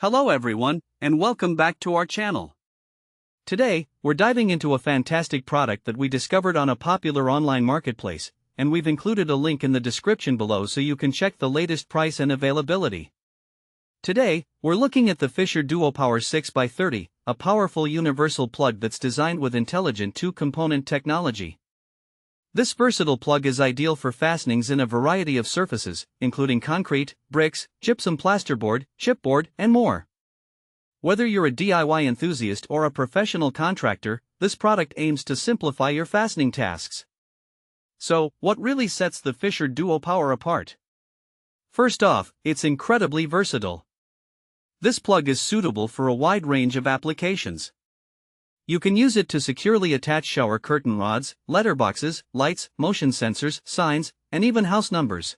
Hello everyone, and welcome back to our channel. Today, we're diving into a fantastic product that we discovered on a popular online marketplace, and we've included a link in the description below so you can check the latest price and availability. Today, we're looking at the Fischer DuoPower 6x30, a powerful universal plug that's designed with intelligent two-component technology. This versatile plug is ideal for fastenings in a variety of surfaces, including concrete, bricks, gypsum plasterboard, chipboard, and more. Whether you're a DIY enthusiast or a professional contractor, this product aims to simplify your fastening tasks. So, what really sets the Fischer DuoPower apart? First off, it's incredibly versatile. This plug is suitable for a wide range of applications. You can use it to securely attach shower curtain rods, letterboxes, lights, motion sensors, signs, and even house numbers.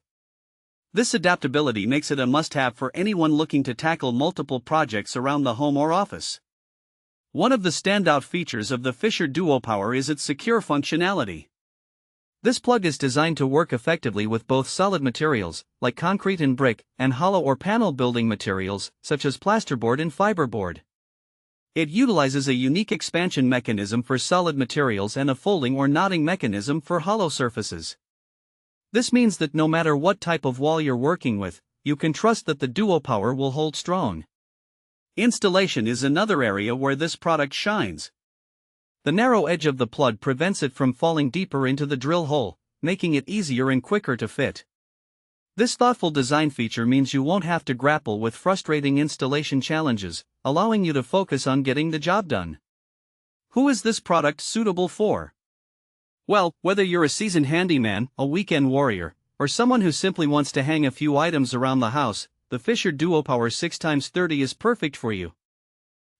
This adaptability makes it a must-have for anyone looking to tackle multiple projects around the home or office. One of the standout features of the Fischer DuoPower is its secure functionality. This plug is designed to work effectively with both solid materials, like concrete and brick, and hollow or panel building materials, such as plasterboard and fiberboard. It utilizes a unique expansion mechanism for solid materials and a folding or knotting mechanism for hollow surfaces. This means that no matter what type of wall you're working with, you can trust that the DuoPower will hold strong. Installation is another area where this product shines. The narrow edge of the plug prevents it from falling deeper into the drill hole, making it easier and quicker to fit. This thoughtful design feature means you won't have to grapple with frustrating installation challenges, allowing you to focus on getting the job done. Who is this product suitable for? Well, whether you're a seasoned handyman, a weekend warrior, or someone who simply wants to hang a few items around the house, the Fischer DuoPower 6x30 is perfect for you.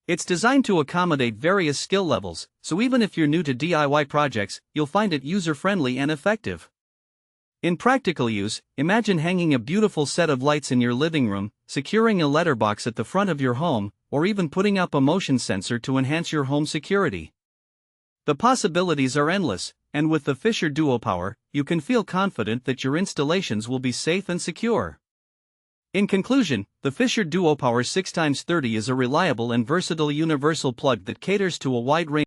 It's designed to accommodate various skill levels, so even if you're new to DIY projects, you'll find it user-friendly and effective. In practical use, imagine hanging a beautiful set of lights in your living room, securing a letterbox at the front of your home, or even putting up a motion sensor to enhance your home security. The possibilities are endless, and with the Fischer DuoPower, you can feel confident that your installations will be safe and secure. In conclusion, the Fischer DuoPower 6x30 is a reliable and versatile universal plug that caters to a wide range